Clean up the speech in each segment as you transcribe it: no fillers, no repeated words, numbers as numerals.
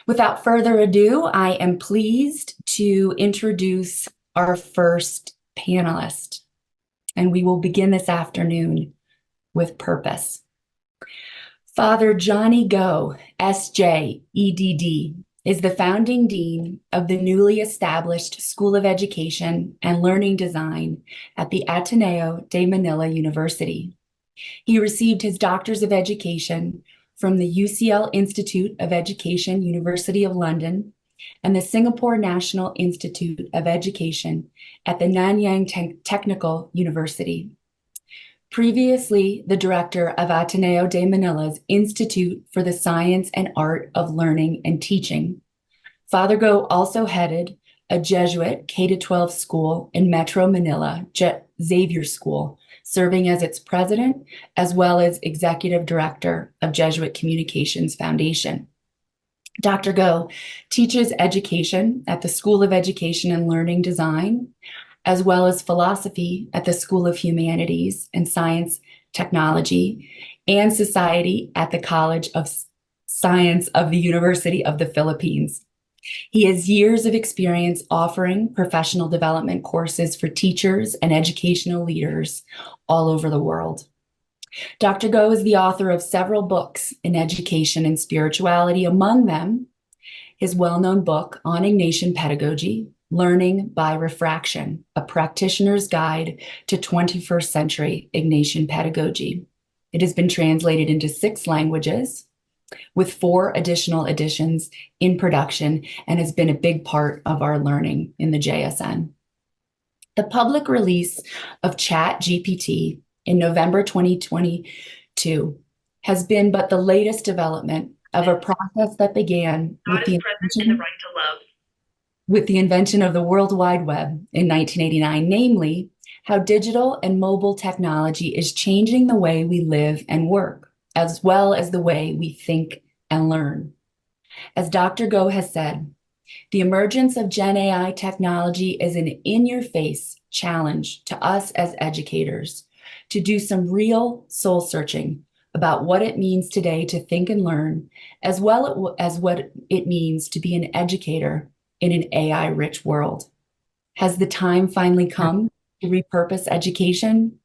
Without further ado, I am pleased to introduce our first panelist, and we will begin this afternoon with purpose. Father Johnny Go, S.J., EDD, is the founding dean of the newly established School of Education and Learning Design at the Ateneo de Manila University. He received his Doctors of Education from the UCL Institute of Education, University of London, and the Singapore National Institute of Education at the Nanyang Technical University. Previously, the director of Ateneo de Manila's Institute for the Science and Art of Learning and Teaching. Father Go also headed a Jesuit K-12 school in Metro Manila, Xavier School, serving as its president, as well as executive director of Jesuit Communications Foundation. Dr. Go teaches education at the School of Education and Learning Design, as well as philosophy at the School of Humanities and Science, Technology, and Society at the College of Science of the University of the Philippines. He has years of experience offering professional development courses for teachers and educational leaders all over the world. Dr. Go is the author of several books in education and spirituality, among them his well-known book on Ignatian Pedagogy, Learning by Refraction, a Practitioner's Guide to 21st Century Ignatian Pedagogy. It has been translated into 6 languages, with 4 additional editions in production, and has been a big part of our learning in the JSN. The public release of ChatGPT in November 2022 has been but the latest development of a process that began with the invention of the World Wide Web in 1989, namely how digital and mobile technology is changing the way we live and work, as well as the way we think and learn. As Dr. Go has said, the emergence of Gen AI technology is an in-your-face challenge to us as educators to do some real soul searching about what it means today to think and learn, as well as what it means to be an educator in an AI-rich world. Has the time finally come to repurpose education?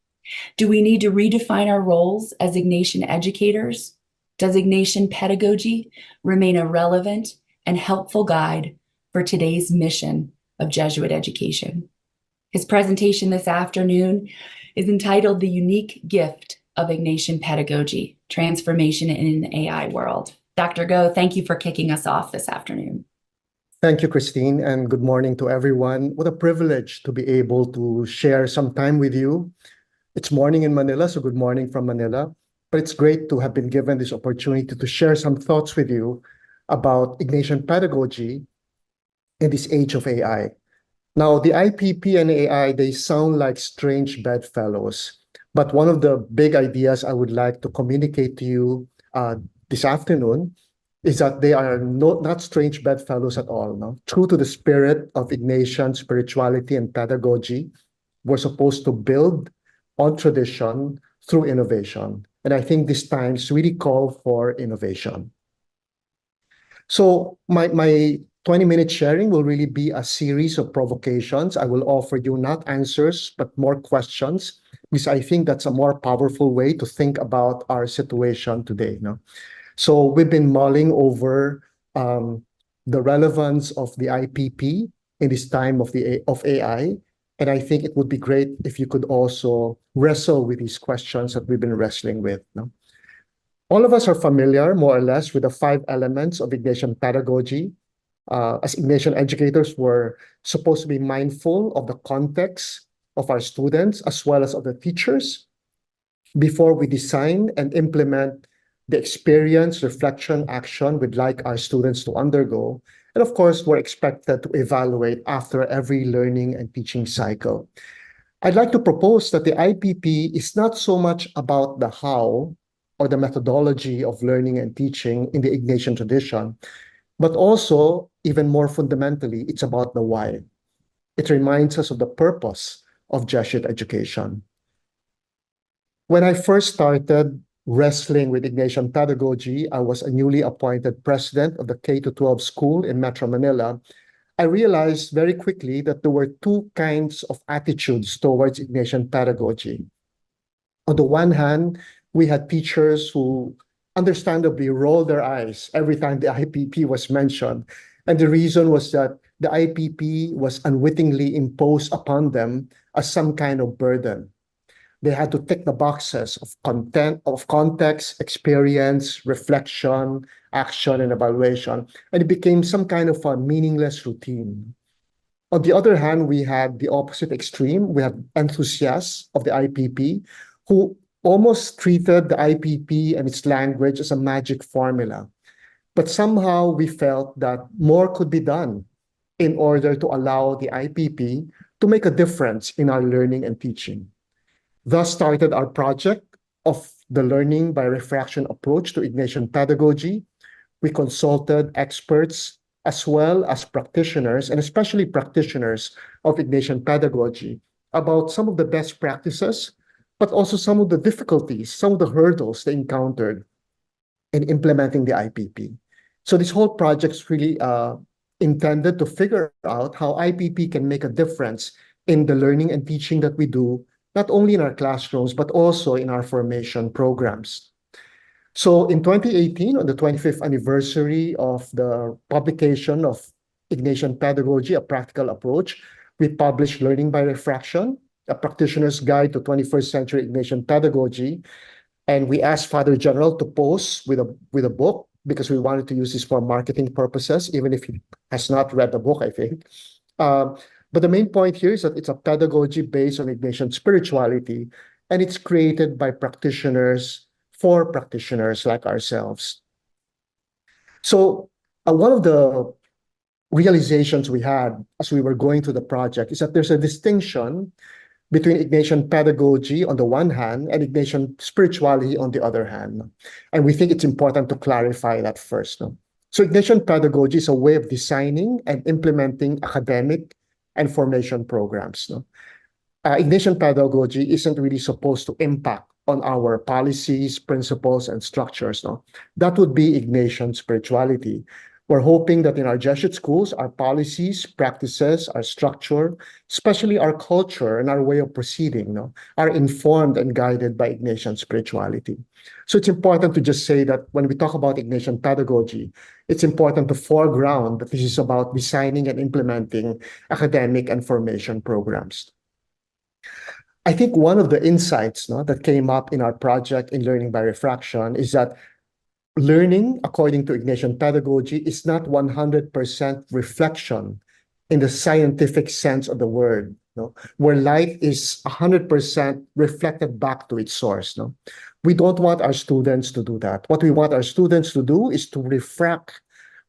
Do we need to redefine our roles as Ignatian educators? Does Ignatian pedagogy remain a relevant and helpful guide for today's mission of Jesuit education? His presentation this afternoon is entitled The Unique Gift of Ignatian Pedagogy, Transformation in an AI World. Dr. Go, thank you for kicking us off this afternoon. Thank you, Christine, and good morning to everyone. What a privilege to be able to share some time with you. It's morning in Manila, so good morning from Manila. But it's great to have been given this opportunity to share some thoughts with you about Ignatian pedagogy in this age of AI. Now, the IPP and AI, they sound like strange bedfellows. But one of the big ideas I would like to communicate to you this afternoon is that they are not strange bedfellows at all. No? True to the spirit of Ignatian spirituality and pedagogy, we're supposed to build on tradition through innovation. And I think these times really call for innovation. So my 20-minute sharing will really be a series of provocations. I will offer you not answers, but more questions, because I think that's a more powerful way to think about our situation today. No? So we've been mulling over the relevance of the IPP in this time of AI. And I think it would be great if you could also wrestle with these questions that we've been wrestling with. No? All of us are familiar, more or less, with the 5 elements of Ignatian pedagogy. As Ignatian educators, we're supposed to be mindful of the context of our students as well as of the teachers before we design and implement the experience, reflection, action we'd like our students to undergo. And of course, we're expected to evaluate after every learning and teaching cycle. I'd like to propose that the IPP is not so much about the how or the methodology of learning and teaching in the Ignatian tradition, but also, even more fundamentally, it's about the why. It reminds us of the purpose of Jesuit education. When I first started wrestling with Ignatian Pedagogy, I was a newly appointed president of the K-12 school in Metro Manila. I realized very quickly that there were two kinds of attitudes towards Ignatian Pedagogy. On the one hand, we had teachers who understandably rolled their eyes every time the IPP was mentioned. And the reason was that the IPP was unwittingly imposed upon them as some kind of burden. They had to tick the boxes of content, of context, experience, reflection, action, and evaluation. And it became some kind of a meaningless routine. On the other hand, we had the opposite extreme. We had enthusiasts of the IPP who almost treated the IPP and its language as a magic formula. But somehow we felt that more could be done in order to allow the IPP to make a difference in our learning and teaching. Thus started our project of the learning by refraction approach to Ignatian pedagogy. We consulted experts as well as practitioners, and especially practitioners of Ignatian pedagogy, about some of the best practices, but also some of the difficulties, some of the hurdles they encountered in implementing the IPP. So this whole project is really intended to figure out how IPP can make a difference in the learning and teaching that we do, not only in our classrooms, but also in our formation programs. So in 2018, on the 25th anniversary of the publication of Ignatian Pedagogy, A Practical Approach, we published Learning by Refraction, a practitioner's guide to 21st century Ignatian pedagogy. And we asked Father General to pose with a book because we wanted to use this for marketing purposes, even if he has not read the book, I think. But the main point here is that it's a pedagogy based on Ignatian spirituality, and it's created by practitioners for practitioners like ourselves. So one of the realizations we had as we were going through the project is that there's a distinction between Ignatian pedagogy on the one hand and Ignatian spirituality on the other hand. And we think it's important to clarify that first. No? So Ignatian pedagogy is a way of designing and implementing academic and formation programs. No? Ignatian pedagogy isn't really supposed to impact on our policies, principles, and structures. No? That would be Ignatian spirituality. We're hoping that in our Jesuit schools, our policies, practices, our structure, especially our culture and our way of proceeding, no, are informed and guided by Ignatian spirituality. So it's important to just say that when we talk about Ignatian pedagogy, it's important to foreground that this is about designing and implementing academic and formation programs. I think one of the insights that came up in our project in Learning by Refraction is that learning, according to Ignatian pedagogy, is not 100% reflection in the scientific sense of the word, where light is 100% reflected back to its source. We don't want our students to do that. What we want our students to do is to refract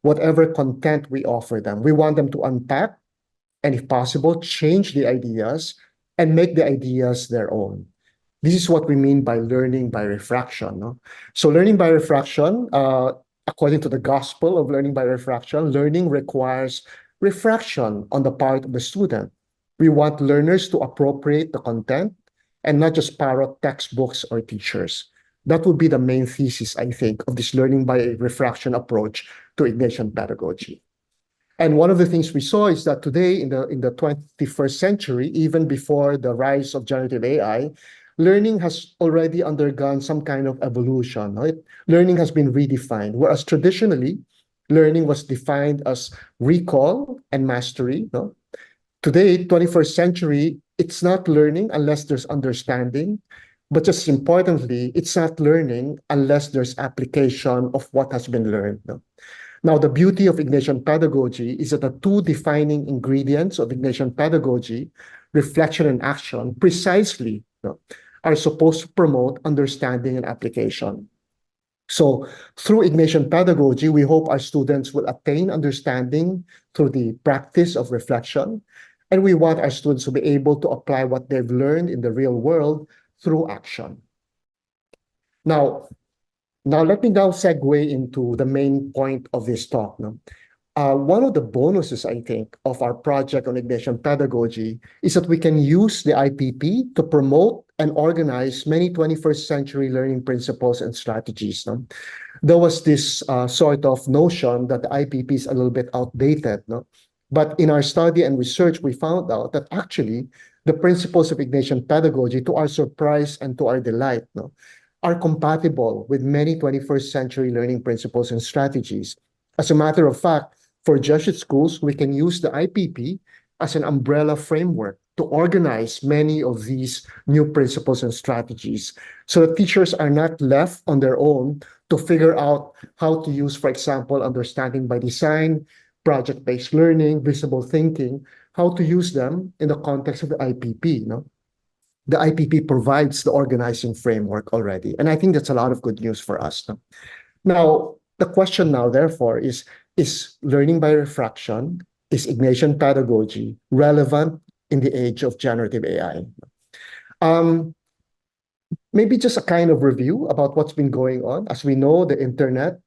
whatever content we offer them. We want them to unpack and, if possible, change the ideas and make the ideas their own. This is what we mean by learning by refraction. No? So learning by refraction, according to the gospel of learning by refraction, learning requires refraction on the part of the student. We want learners to appropriate the content and not just parrot textbooks or teachers. That would be the main thesis, I think, of this learning by refraction approach to Ignatian pedagogy. And one of the things we saw is that today, in the 21st century, even before the rise of generative AI, learning has already undergone some kind of evolution. Right? Learning has been redefined, whereas traditionally, learning was defined as recall and mastery. No? Today, 21st century, it's not learning unless there's understanding, but just importantly, it's not learning unless there's application of what has been learned. No? Now, the beauty of Ignatian pedagogy is that the two defining ingredients of Ignatian pedagogy, reflection and action, precisely are supposed to promote understanding and application. So through Ignatian pedagogy, we hope our students will attain understanding through the practice of reflection, and we want our students to be able to apply what they've learned in the real world through action. Now let me now segue into the main point of this talk. One of the bonuses, I think, of our project on Ignatian pedagogy is that we can use the IPP to promote and organize many 21st century learning principles and strategies. No? There was this sort of notion that the IPP is a little bit outdated. No? But in our study and research, we found out that actually the principles of Ignatian pedagogy, to our surprise and to our delight, no, are compatible with many 21st century learning principles and strategies. As a matter of fact, for Jesuit schools, we can use the IPP as an umbrella framework to organize many of these new principles and strategies so that teachers are not left on their own to figure out how to use, for example, understanding by design, project-based learning, visible thinking, how to use them in the context of the IPP. No? The IPP provides the organizing framework already. And I think that's a lot of good news for us. No? Now, the question now, therefore, is learning by refraction, is Ignatian pedagogy relevant in the age of generative AI? Maybe just a kind of review about what's been going on. As we know, the internet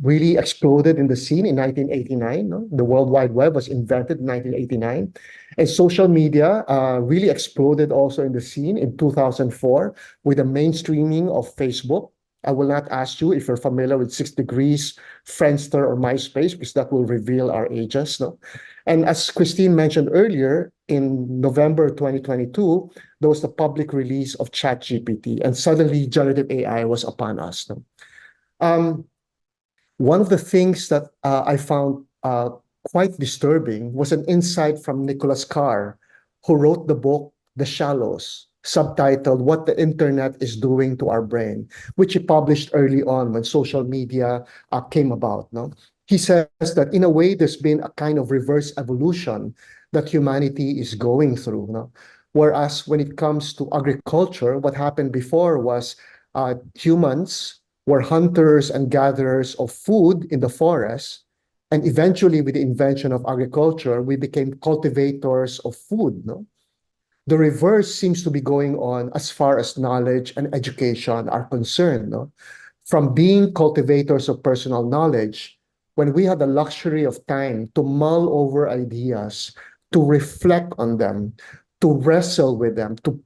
really exploded in the scene in 1989. No? The World Wide Web was invented in 1989. And social media really exploded also in the scene in 2004 with the mainstreaming of Facebook. I will not ask you if you're familiar with 6 Degrees, Friendster, or MySpace, because that will reveal our ages. No? And as Christine mentioned earlier, in November 2022, there was the public release of ChatGPT, and suddenly generative AI was upon us. No? One of the things that I found quite disturbing was an insight from Nicholas Carr, who wrote the book The Shallows, subtitled What the Internet is Doing to Our Brain, which he published early on when social media came about. No? He says that in a way, there's been a kind of reverse evolution that humanity is going through. No? Whereas when it comes to agriculture, what happened before was humans were hunters and gatherers of food in the forest. And eventually, with the invention of agriculture, we became cultivators of food. No? The reverse seems to be going on as far as knowledge and education are concerned. No? From being cultivators of personal knowledge, when we had the luxury of time to mull over ideas, to reflect on them, to wrestle with them, to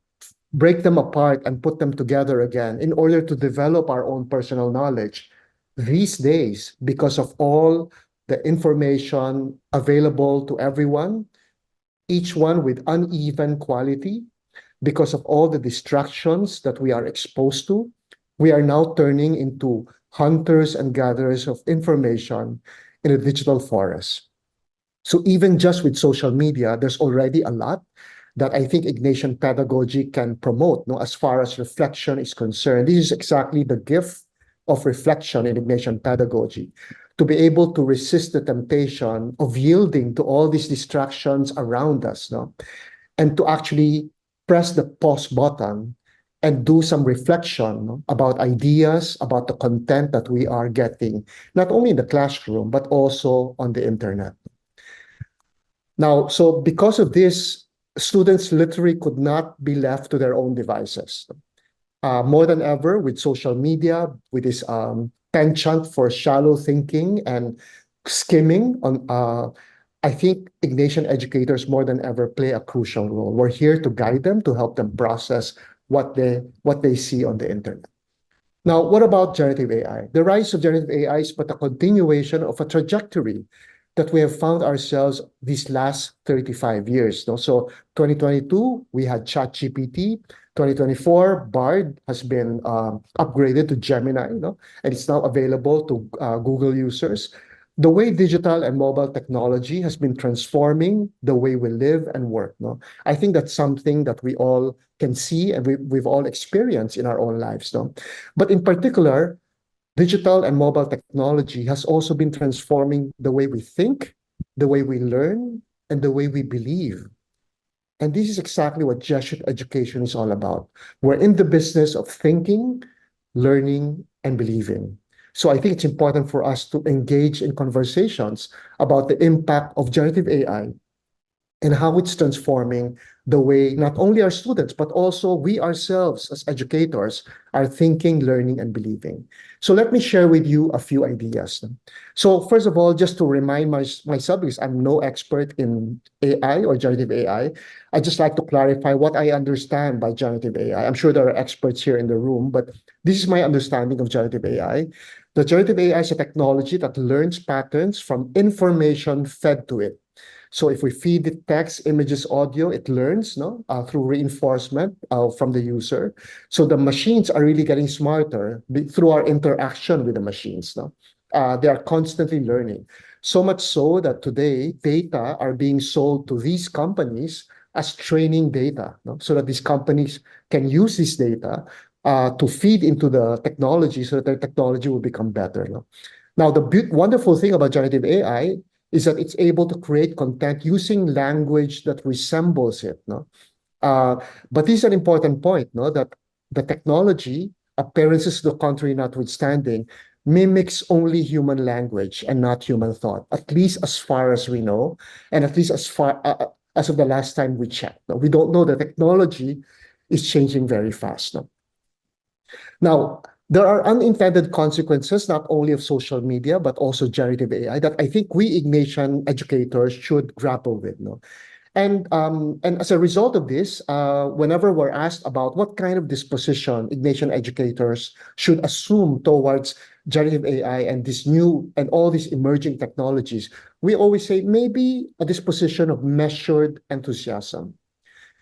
break them apart and put them together again in order to develop our own personal knowledge. These days, because of all the information available to everyone, each one with uneven quality, because of all the distractions that we are exposed to, we are now turning into hunters and gatherers of information in a digital forest. So even just with social media, there's already a lot that I think Ignatian pedagogy can promote, no, as far as reflection is concerned. This is exactly the gift of reflection in Ignatian pedagogy, to be able to resist the temptation of yielding to all these distractions around us, no, and to actually press the pause button and do some reflection, no, about ideas, about the content that we are getting, not only in the classroom, but also on the internet. Now, so because of this, students literally could not be left to their own devices. More than ever with social media, with this penchant for shallow thinking and skimming on, I think Ignatian educators more than ever play a crucial role. We're here to guide them, to help them process what they see on the internet. Now, what about generative AI? The rise of generative AI is but a continuation of a trajectory that we have found ourselves these last 35 years. No? So 2022, we had ChatGPT. 2024, Bard has been upgraded to Gemini, no? And it's now available to Google users. The way digital and mobile technology has been transforming the way we live and work. No? I think that's something that we all can see and we've all experienced in our own lives. No? But in particular, digital and mobile technology has also been transforming the way we think, the way we learn, and the way we believe. And this is exactly what Jesuit education is all about. We're in the business of thinking, learning, and believing. So I think it's important for us to engage in conversations about the impact of generative AI and how it's transforming the way not only our students, but also we ourselves as educators are thinking, learning, and believing. So let me share with you a few ideas. So first of all, just to remind myself, because I'm no expert in AI or generative AI, I just like to clarify what I understand by generative AI. I'm sure there are experts here in the room, but this is my understanding of generative AI. The generative AI is a technology that learns patterns from information fed to it. So if we feed it text, images, audio, it learns through reinforcement from the user. So the machines are really getting smarter through our interaction with the machines. No? They are constantly learning. So much so that today data are being sold to these companies as training data, no? So that these companies can use this data to feed into the technology so that their technology will become better. No? Now, the wonderful thing about generative AI is that it's able to create content using language that resembles it. No? Uh, but this is an important point, no? That the technology, appearances to the contrary notwithstanding, mimics only human language and not human thought, at least as far as we know, and at least as far as of the last time we checked. No? We don't know the technology is changing very fast. No? Now, there are unintended consequences not only of social media, but also generative AI that I think we Ignatian educators should grapple with. No? And as a result of this, whenever we're asked about what kind of disposition Ignatian educators should assume towards generative AI and this new and all these emerging technologies, we always say maybe a disposition of measured enthusiasm.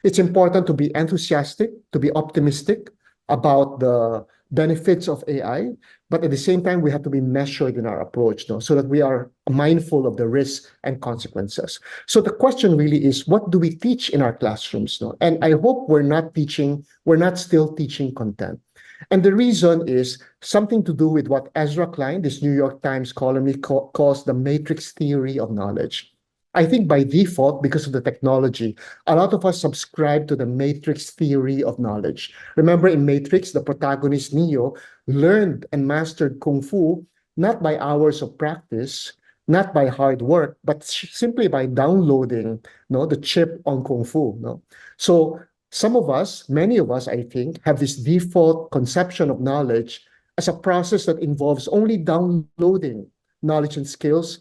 It's important to be enthusiastic, to be optimistic about the benefits of AI, but at the same time, we have to be measured in our approach, no? So that we are mindful of the risks and consequences. So the question really is, what do we teach in our classrooms? No? And I hope we're not still teaching content. And the reason is something to do with what Ezra Klein, this New York Times columnist, calls the matrix theory of knowledge. I think by default, because of the technology, a lot of us subscribe to the matrix theory of knowledge. Remember in Matrix, the protagonist Neo learned and mastered Kung Fu not by hours of practice, not by hard work, but simply by downloading the chip on Kung Fu. No? So some of us, many of us, I think, have this default conception of knowledge as a process that involves only downloading knowledge and skills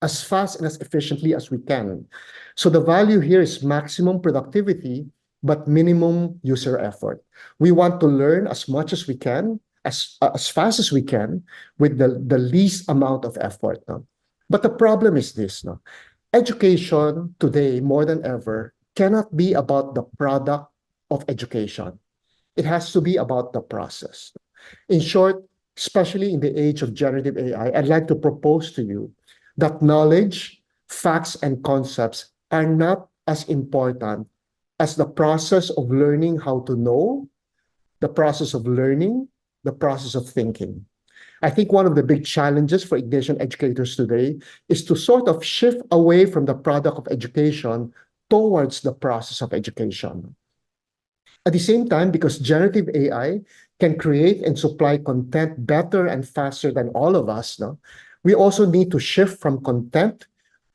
as fast and as efficiently as we can. So the value here is maximum productivity, but minimum user effort. We want to learn as much as we can, as fast as we can, with the least amount of effort. No? But the problem is this, no? Education today, more than ever, cannot be about the product of education. It has to be about the process. In short, especially in the age of generative AI, I'd like to propose to you that knowledge, facts, and concepts are not as important as the process of learning how to know, the process of learning, the process of thinking. I think one of the big challenges for Ignatian educators today is to sort of shift away from the product of education towards the process of education. At the same time, because generative AI can create and supply content better and faster than all of us, no? We also need to shift from content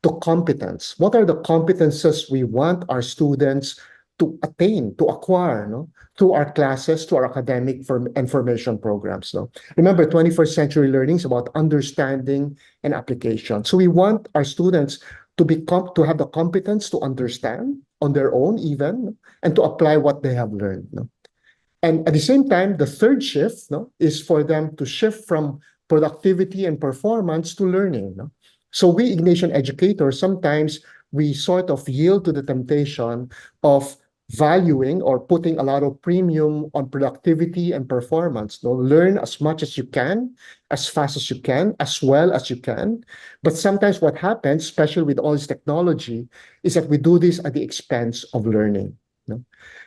to competence. What are the competences we want our students to attain, to acquire, no? Through our classes, to our academic and formation programs. No? Remember, 21st century learning is about understanding and application. So we want our students to have the competence to understand on their own even, and to apply what they have learned. No? And at the same time, the third shift is for them to shift from productivity and performance to learning. No? So we Ignatian educators, sometimes we sort of yield to the temptation of valuing or putting a lot of premium on productivity and performance. No? Learn as much as you can, as fast as you can, as well as you can. But sometimes what happens, especially with all this technology, is that we do this at the expense of learning. No?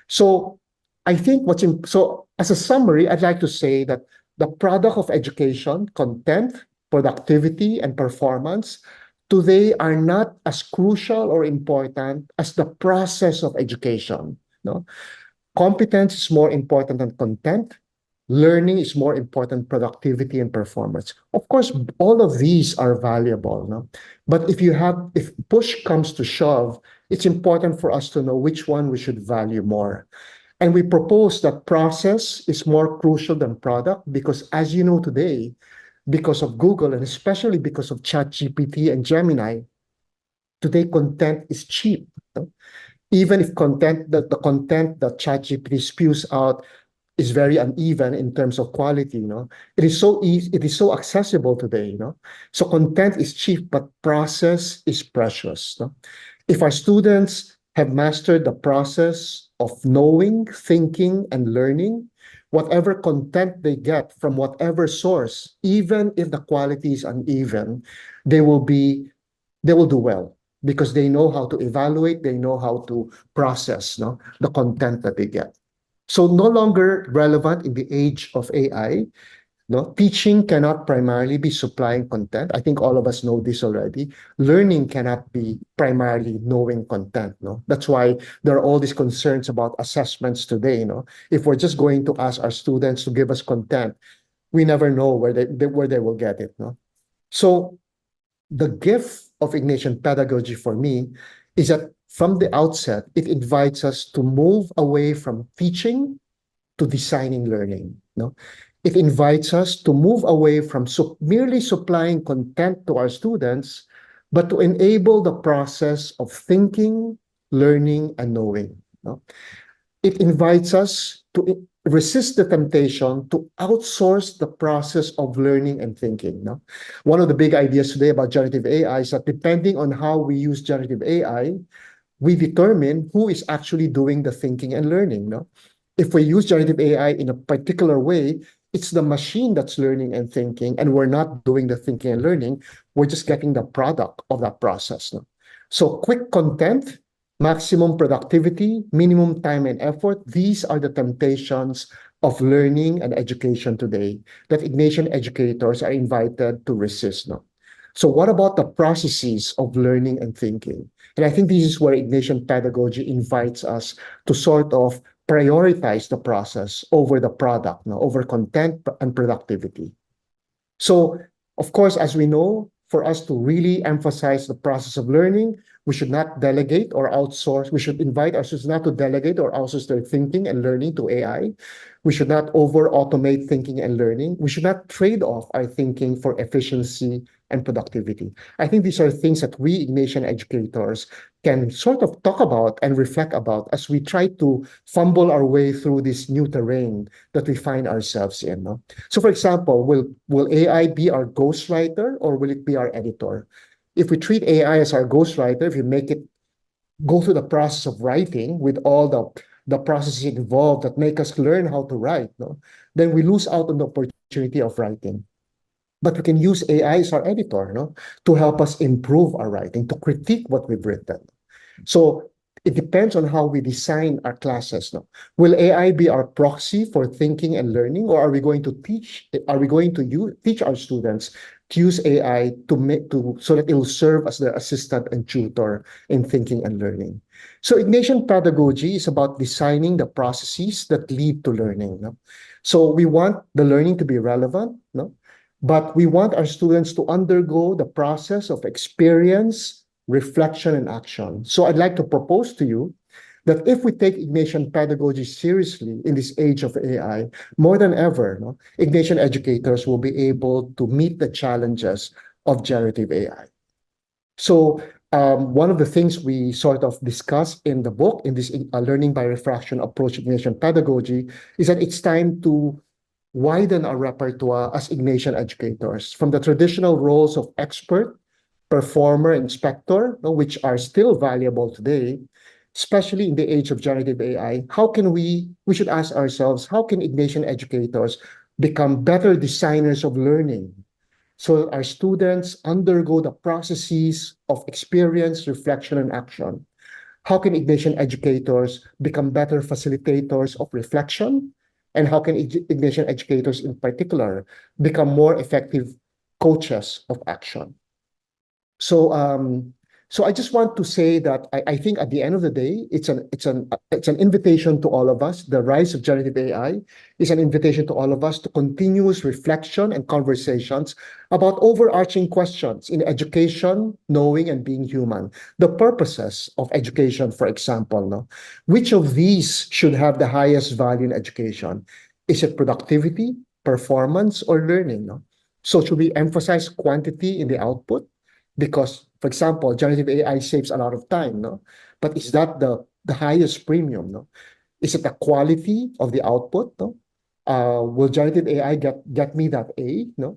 So I think so as a summary, I'd like to say that the product of education, content, productivity, and performance today are not as crucial or important as the process of education. No? Competence is more important than content. Learning is more important, productivity and performance. Of course, all of these are valuable. No? But if push comes to shove, it's important for us to know which one we should value more. And we propose that process is more crucial than product because, as you know today, because of Google and especially because of ChatGPT and Gemini, today content is cheap. Even if the content that ChatGPT spews out is very uneven in terms of quality, it is so easy, it is so accessible today, So content is cheap, but process is precious. If our students have mastered the process of knowing, thinking, and learning, whatever content they get from whatever source, even if the quality is uneven, they will do well because they know how to evaluate, they know how to process the content that they get. So no longer relevant in the age of AI. Teaching cannot primarily be supplying content. I think all of us know this already. Learning cannot be primarily knowing content. That's why there are all these concerns about assessments today. If we're just going to ask our students to give us content, we never know where they will get it. So the gift of Ignatian pedagogy for me is that from the outset, it invites us to move away from teaching to designing learning. It invites us to move away from merely supplying content to our students, but to enable the process of thinking, learning, and knowing. It invites us to resist the temptation to outsource the process of learning and thinking. One of the big ideas today about generative AI is that depending on how we use generative AI, we determine who is actually doing the thinking and learning. If we use generative AI in a particular way, it's the machine that's learning and thinking, and we're not doing the thinking and learning. We're just getting the product of that process. So quick content, maximum productivity, minimum time and effort, these are the temptations of learning and education today that Ignatian educators are invited to resist. So what about the processes of learning and thinking? And I think this is where Ignatian pedagogy invites us to sort of prioritize the process over the product, over content and productivity. So, of course, as we know, for us to really emphasize the process of learning, we should not delegate or outsource. We should invite our students not to delegate or outsource their thinking and learning to AI. We should not over-automate thinking and learning. We should not trade off our thinking for efficiency and productivity. I think these are things that we Ignatian educators can sort of talk about and reflect about as we try to fumble our way through this new terrain that we find ourselves in. So, for example, will AI be our ghostwriter or will it be our editor? If we treat AI as our ghostwriter, if we make it go through the process of writing with all the processes involved that make us learn how to write, then we lose out on the opportunity of writing. But we can use AI as our editor, to help us improve our writing, to critique what we've written. So it depends on how we design our classes. Will AI be our proxy for thinking and learning, or are we going to teach? Are we going to teach our students to use AI so that it will serve as their assistant and tutor in thinking and learning? So Ignatian pedagogy is about designing the processes that lead to learning. So we want the learning to be relevant, but we want our students to undergo the process of experience, reflection, and action. So I'd like to propose to you that if we take Ignatian pedagogy seriously in this age of AI, more than ever, Ignatian educators will be able to meet the challenges of generative AI. So one of the things we sort of discuss in the book, in this learning by refraction approach to Ignatian pedagogy, is that it's time to widen our repertoire as Ignatian educators from the traditional roles of expert, performer, inspector, which are still valuable today, especially in the age of generative AI. We should ask ourselves, how can Ignatian educators become better designers of learning so our students undergo the processes of experience, reflection, and action? How can Ignatian educators become better facilitators of reflection? And how can Ignatian educators in particular become more effective coaches of action? So, So I just want to say that I think at the end of the day, it's an invitation to all of us. The rise of generative AI is an invitation to all of us to continuous reflection and conversations about overarching questions in education, knowing, and being human. The purposes of education, for example, no? Which of these should have the highest value in education? Is it productivity, performance, or learning? No? So should we emphasize quantity in the output? Because, for example, generative AI saves a lot of time, no? But is that the highest premium, no? Is it the quality of the output, no? Will generative AI get me that A, no?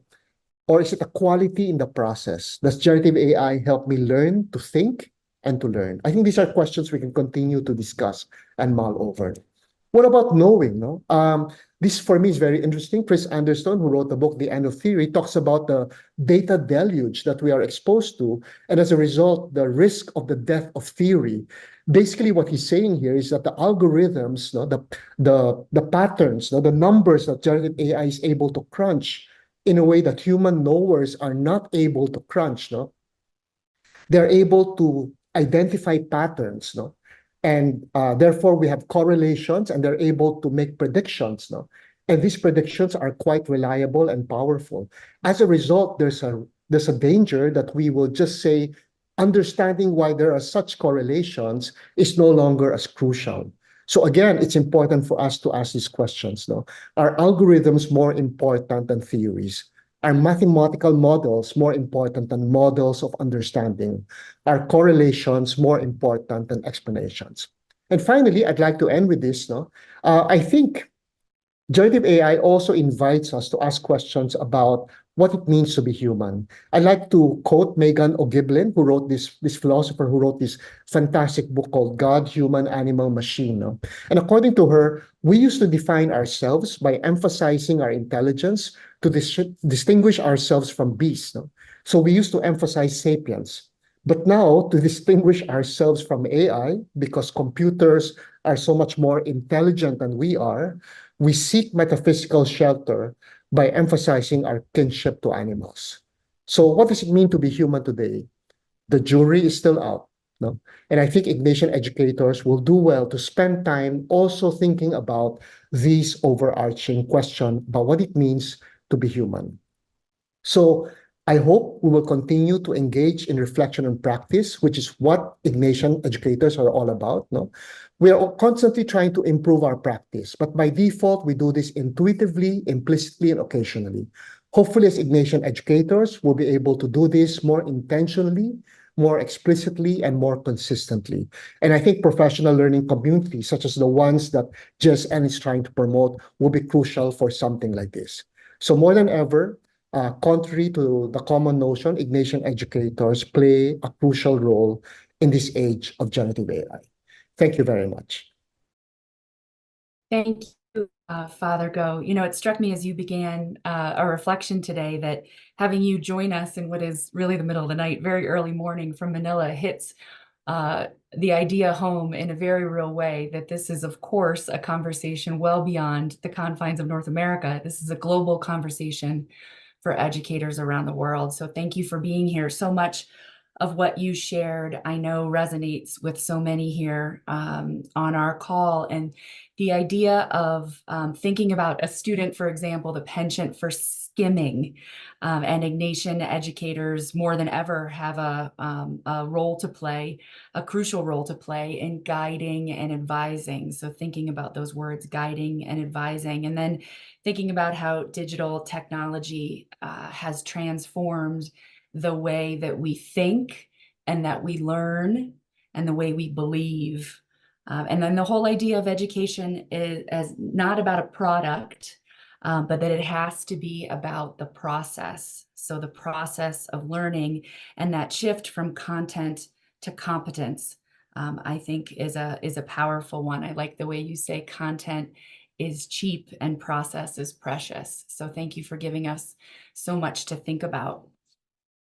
Or is it the quality in the process? Does generative AI help me learn to think and to learn? I think these are questions we can continue to discuss and mull over. What about knowing? No, this for me is very interesting. Chris Anderson, who wrote the book *The End of Theory*, talks about the data deluge that we are exposed to, and as a result, the risk of the death of theory. Basically, what he's saying here is that the algorithms, no, the patterns, no, the numbers that generative AI is able to crunch in a way that human knowers are not able to crunch, no, they're able to identify patterns, no? And therefore we have correlations and they're able to make predictions, no? And these predictions are quite reliable and powerful. As a result, there's a danger that we will just say understanding why there are such correlations is no longer as crucial. So again, it's important for us to ask these questions, no? Are algorithms more important than theories? Are mathematical models more important than models of understanding? Are correlations more important than explanations? And finally, I'd like to end with this. No, I think generative AI also invites us to ask questions about what it means to be human. I'd like to quote Megan O'Giblin, who wrote this philosopher who wrote this fantastic book called God, Human, Animal, Machine. No? And according to her, we used to define ourselves by emphasizing our intelligence to distinguish ourselves from beasts. No? So we used to emphasize sapiens. But now, to distinguish ourselves from AI, because computers are so much more intelligent than we are, we seek metaphysical shelter by emphasizing our kinship to animals. So what does it mean to be human today? The jury is still out. No? And I think Ignatian educators will do well to spend time also thinking about these overarching questions about what it means to be human. So I hope we will continue to engage in reflection and practice, which is what Ignatian educators are all about. No? We are constantly trying to improve our practice, but by default, we do this intuitively, implicitly, and occasionally. Hopefully, as Ignatian educators, we'll be able to do this more intentionally, more explicitly, and more consistently. And I think professional learning communities, such as the ones that JSN is trying to promote, will be crucial for something like this. So more than ever, contrary to the common notion, Ignatian educators play a crucial role in this age of generative AI. Thank you very much. Thank you, Father Go. You know, it struck me as you began a reflection today that having you join us in what is really the middle of the night, very early morning from Manila hits the idea home in a very real way that this is, of course, a conversation well beyond the confines of North America. This is a global conversation for educators around the world. So thank you for being here. So much of what you shared, I know, resonates with so many here on our call. And the idea of thinking about a student, for example, the penchant for skimming, and Ignatian educators more than ever have a role to play, a crucial role to play in guiding and advising. So thinking about those words, guiding and advising, and then thinking about how digital technology has transformed the way that we think and that we learn and the way we believe. And then the whole idea of education is as not about a product, but that it has to be about the process. So the process of learning and that shift from content to competence, I think is a powerful one. I like the way you say content is cheap and process is precious. So thank you for giving us so much to think about.